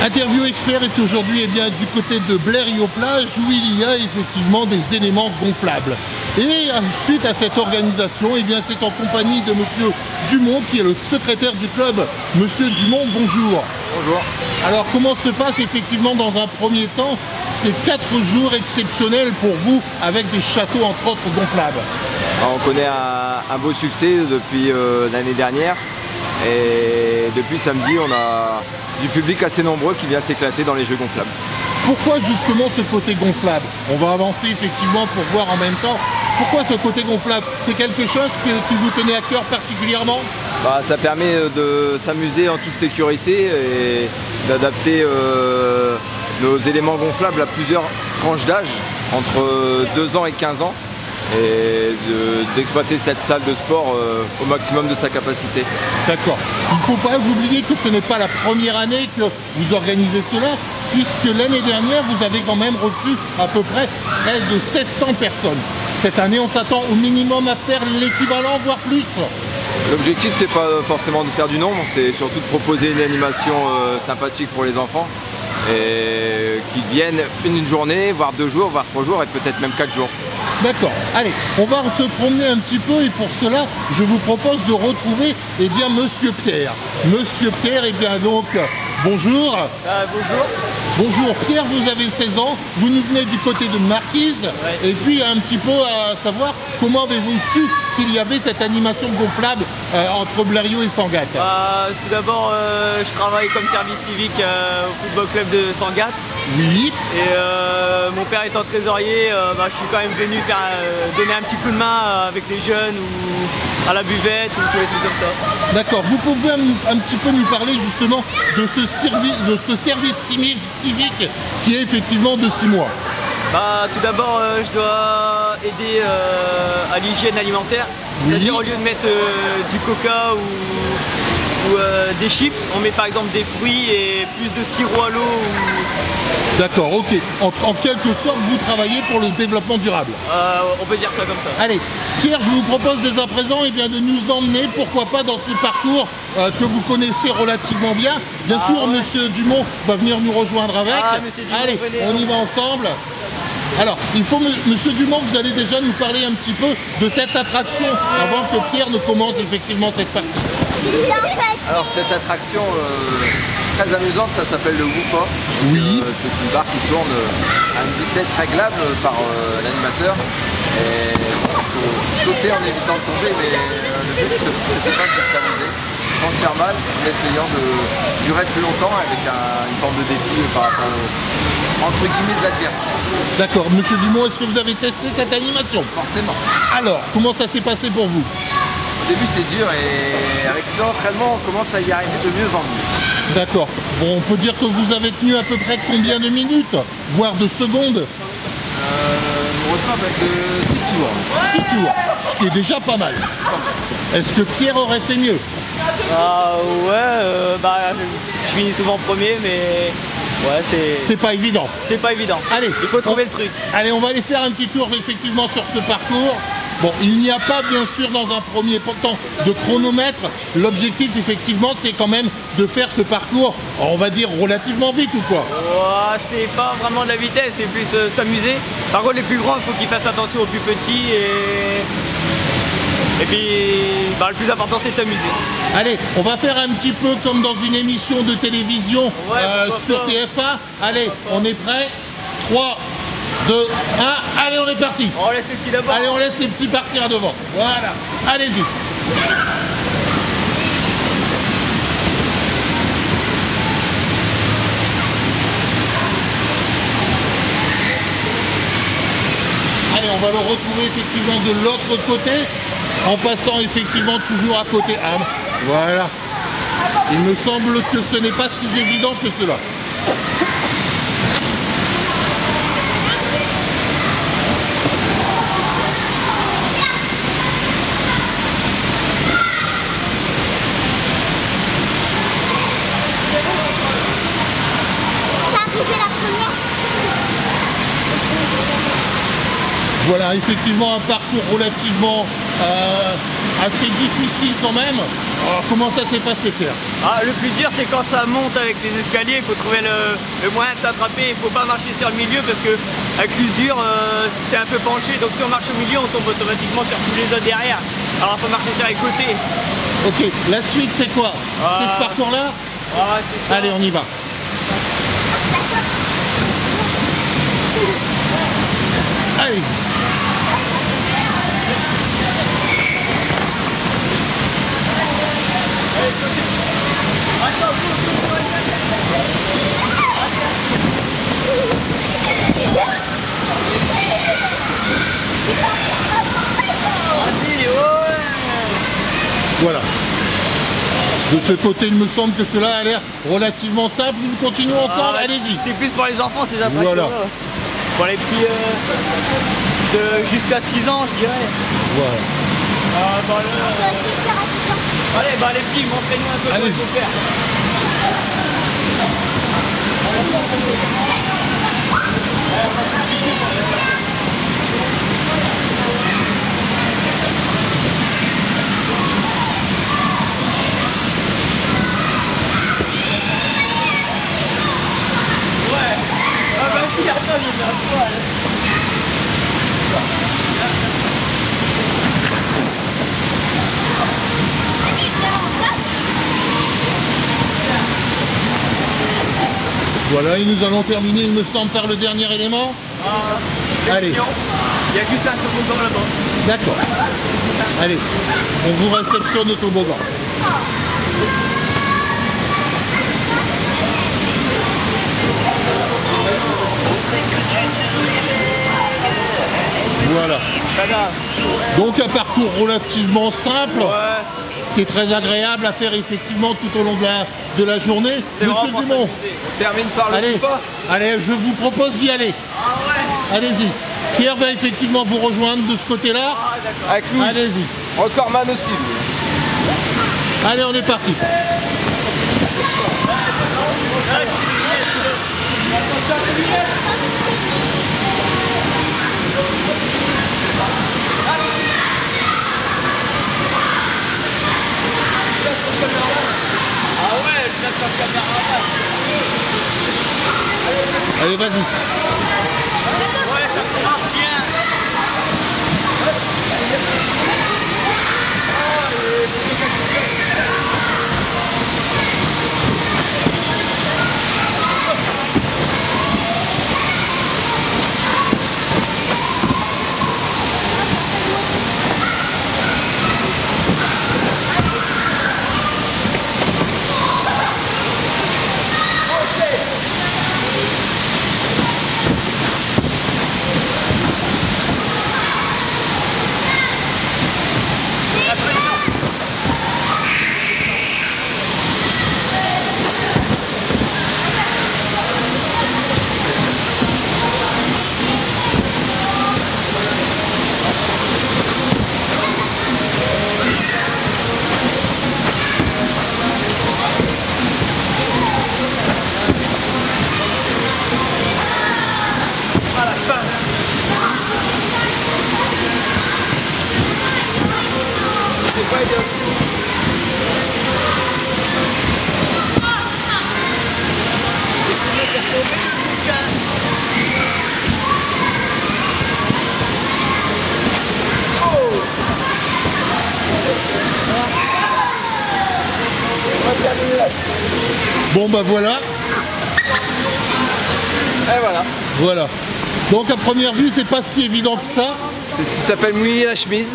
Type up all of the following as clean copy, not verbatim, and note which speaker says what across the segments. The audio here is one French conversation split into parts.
Speaker 1: Interview Expert est aujourd'hui du côté de Blériot-Plage où il y a effectivement des éléments gonflables. Et suite à cette organisation, c'est en compagnie de Monsieur Dumont qui est le secrétaire du club. Monsieur Dumont, bonjour.
Speaker 2: Bonjour.
Speaker 1: Alors comment se passe effectivement dans un premier temps ces 4 jours exceptionnels pour vous avec des châteaux entre autres gonflables?
Speaker 2: Alors, on connaît un beau succès depuis l'année dernière et depuis samedi on a du public assez nombreux qui vient s'éclater dans les jeux gonflables.
Speaker 1: Pourquoi justement ce côté gonflable? On va avancer effectivement pour voir en même temps. Pourquoi ce côté gonflable? C'est quelque chose qui vous tenait à cœur particulièrement?
Speaker 2: Ça permet de s'amuser en toute sécurité et d'adapter nos éléments gonflables à plusieurs tranches d'âge, entre 2 ans et 15 ans, et d'exploiter cette salle de sport au maximum de sa capacité.
Speaker 1: D'accord. Il ne faut pas oublier que ce n'est pas la première année que vous organisez cela, puisque l'année dernière, vous avez quand même reçu à peu près de 700 personnes. Cette année, on s'attend au minimum à faire l'équivalent, voire plus.
Speaker 2: L'objectif, c'est pas forcément de faire du nombre, c'est surtout de proposer une animation sympathique pour les enfants et qu'ils viennent une journée, voire 2 jours, voire 3 jours et peut-être même 4 jours.
Speaker 1: D'accord, allez, on va se promener un petit peu et pour cela, je vous propose de retrouver Monsieur Pierre. Monsieur Pierre, donc, bonjour.
Speaker 2: Bonjour.
Speaker 1: Bonjour Pierre, vous avez 16 ans, vous nous venez du côté de Marquise, ouais. Et puis un petit peu à savoir comment avez-vous su qu'il y avait cette animation gonflable entre Blériot et Sangatte?
Speaker 3: Tout d'abord, je travaille comme service civique au football club de Sangatte.
Speaker 1: Oui.
Speaker 3: Et mon père étant trésorier, je suis quand même venu donner un petit coup de main avec les jeunes ou à la buvette ou tous les trucs comme ça.
Speaker 1: D'accord, vous pouvez un petit peu nous parler justement de ce service civique qui est effectivement de 6 mois.
Speaker 3: Tout d'abord, je dois aider à l'hygiène alimentaire, oui. C'est-à-dire au lieu de mettre du coca ou des chips, on met par exemple des fruits et plus de sirop à l'eau.
Speaker 1: D'accord, ok. En quelque sorte, vous travaillez pour le développement durable.
Speaker 3: On peut dire ça comme ça.
Speaker 1: Allez, Pierre, je vous propose dès à présent de nous emmener, pourquoi pas, dans ce parcours que vous connaissez relativement bien. Bien sûr, ouais. Monsieur Dumont va venir nous rejoindre avec.
Speaker 3: Dumont,
Speaker 1: allez, on y va ensemble. Alors, Monsieur Dumont, vous allez déjà nous parler un petit peu de cette attraction avant que Pierre ne commence effectivement cette partie.
Speaker 2: Alors, cette attraction très amusante, ça s'appelle le Whoopa.
Speaker 1: Oui.
Speaker 2: C'est une barre qui tourne à une vitesse réglable par l'animateur. Et il faut sauter en évitant de tomber, mais le but principal c'est de s'amuser sans se faire mal, en essayant de durer plus longtemps avec une forme de défi par rapport entre guillemets adversaires.
Speaker 1: D'accord, Monsieur Dumont, est-ce que vous avez testé cette animation?
Speaker 2: Forcément.
Speaker 1: Alors, comment ça s'est passé pour vous?
Speaker 2: Au début c'est dur et avec l'entraînement on commence à y arriver de mieux en mieux.
Speaker 1: D'accord. Bon, on peut dire que vous avez tenu à peu près combien de minutes, voire de secondes?
Speaker 2: On retrouve avec 6 tours.
Speaker 1: 6 tours, ce qui est déjà pas mal. Est-ce que Pierre aurait fait mieux?
Speaker 3: Je finis souvent premier, mais ouais, c'est pas évident. C'est pas évident.
Speaker 1: Allez,
Speaker 3: il faut trouver le truc.
Speaker 1: Allez, on va aller faire un petit tour effectivement sur ce parcours. Bon, il n'y a pas bien sûr dans un premier temps de chronomètre. L'objectif effectivement c'est quand même de faire ce parcours, on va dire relativement vite ou quoi?
Speaker 3: C'est pas vraiment de la vitesse, c'est plus s'amuser. Par contre les plus grands, il faut qu'ils fassent attention aux plus petits et puis le plus important c'est de s'amuser.
Speaker 1: Allez, on va faire un petit peu comme dans une émission de télévision sur TF1. Allez, on est prêt? 3, 2, 1, allez on est parti.
Speaker 3: On laisse les petits d'abord.
Speaker 1: Allez on laisse les petits partir devant. Voilà, allez-y. Allez, on va le retrouver effectivement de l'autre côté, en passant effectivement toujours à côté. Voilà. Il me semble que ce n'est pas si évident que cela. Voilà, effectivement un parcours relativement assez difficile quand même. Alors, comment ça s'est passé, Pierre?
Speaker 3: Le plus dur c'est quand ça monte avec les escaliers, il faut trouver le moyen de s'attraper, il ne faut pas marcher sur le milieu parce que avec l'usure c'est un peu penché, donc si on marche au milieu on tombe automatiquement sur tous les autres derrière. Alors il faut marcher sur les côtés.
Speaker 1: Ok, la suite c'est quoi? C'est ce parcours-là?
Speaker 3: C'est ça.
Speaker 1: Allez, on y va. Allez. Voilà. De ce côté, il me semble que cela a l'air relativement simple. Nous continuons ensemble, allez-y.
Speaker 3: C'est plus pour les enfants ces attractions.
Speaker 1: Voilà.
Speaker 3: Pour les petits de jusqu'à 6 ans, je dirais.
Speaker 1: Voilà.
Speaker 3: Allez, les petits, montrez-nous un peu comment il faut faire.
Speaker 1: Voilà, et nous allons terminer, il me semble, par le dernier élément. Allez.
Speaker 3: Il y a juste un toboggan là-bas.
Speaker 1: D'accord. Allez, on vous réceptionne au toboggan. Voilà. Donc un parcours relativement simple, qui est très agréable à faire effectivement tout au long de la journée. Monsieur Dumont,
Speaker 2: on termine par le pas.
Speaker 1: Allez, je vous propose d'y aller. Allez-y. Pierre va effectivement vous rejoindre de ce côté-là.
Speaker 2: Avec lui.
Speaker 1: Allez-y.
Speaker 2: Recordman aussi.
Speaker 1: Allez, on est parti. Allez, vas-y.
Speaker 3: Ouais, ça commence bien.
Speaker 1: Bon bah voilà.
Speaker 2: Et voilà.
Speaker 1: Voilà. Donc à première vue, c'est pas si évident que ça.
Speaker 2: C'est ce qui s'appelle mouiller la chemise.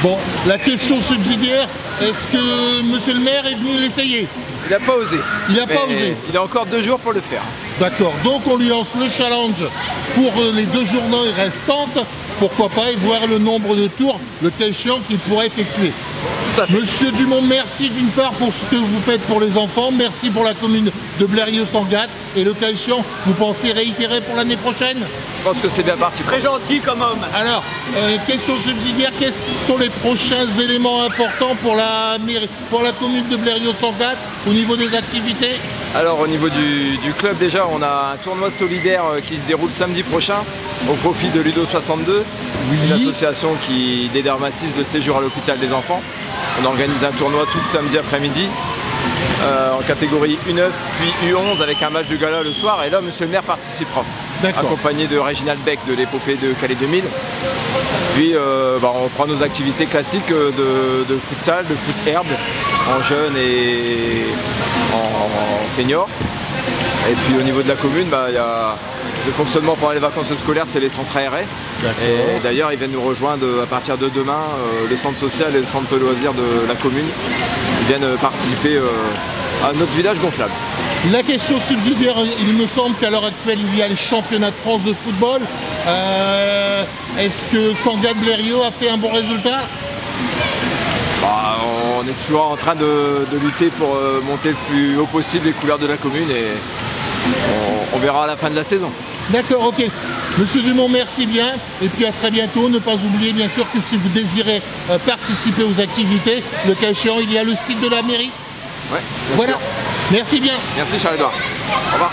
Speaker 1: Bon, la question subsidiaire, est-ce que monsieur le maire est venu l'essayer?
Speaker 2: Il n'a pas osé.
Speaker 1: Il n'a pas osé.
Speaker 2: Il a encore 2 jours pour le faire.
Speaker 1: D'accord, donc on lui lance le challenge pour les 2 journées restantes, pourquoi pas, et voir le nombre de tours, le cas échéant qu'il pourrait effectuer.
Speaker 2: Tout à fait.
Speaker 1: Monsieur Dumont, merci d'une part pour ce que vous faites pour les enfants, merci pour la commune de Blériot-Sangatte, et le cas échéant, vous pensez réitérer pour l'année prochaine?
Speaker 2: Je pense que c'est bien parti.
Speaker 3: Très gentil comme homme.
Speaker 1: Alors, question subsidiaire, quels sont les prochains éléments importants pour la commune de Blériot-Sangatte au niveau des activités?
Speaker 2: Alors au niveau du club déjà, on a un tournoi solidaire qui se déroule samedi prochain au profit de Ludo 62, une association qui dédramatise le séjour à l'hôpital des enfants. On organise un tournoi tout le samedi après-midi en catégorie U9 puis U11 avec un match de gala le soir, et là monsieur le maire participera, accompagné de Réginald Beck de l'épopée de Calais 2000. Puis on prend nos activités classiques de futsal, de foot herbe, en jeunes et en seniors. Et puis au niveau de la commune, il y a le fonctionnement pendant les vacances scolaires, c'est les centres aérés. Et d'ailleurs, ils viennent nous rejoindre à partir de demain, le centre social et le centre de loisirs de la commune. Ils viennent participer à notre village gonflable.
Speaker 1: La question subsidiaire, il me semble qu'à l'heure actuelle, il y a les championnats de France de football. Est-ce que Sangatte Blériot a fait un bon résultat?
Speaker 2: On est toujours en train de lutter pour monter le plus haut possible les couleurs de la commune, et on verra à la fin de la saison.
Speaker 1: D'accord, ok. Monsieur Dumont, merci bien. Et puis à très bientôt. Ne pas oublier bien sûr que si vous désirez participer aux activités, le cas échéant, il y a le site de la mairie.
Speaker 2: Ouais,
Speaker 1: voilà.
Speaker 2: Sûr.
Speaker 1: Merci bien.
Speaker 2: Merci Charles-Édouard. Au revoir.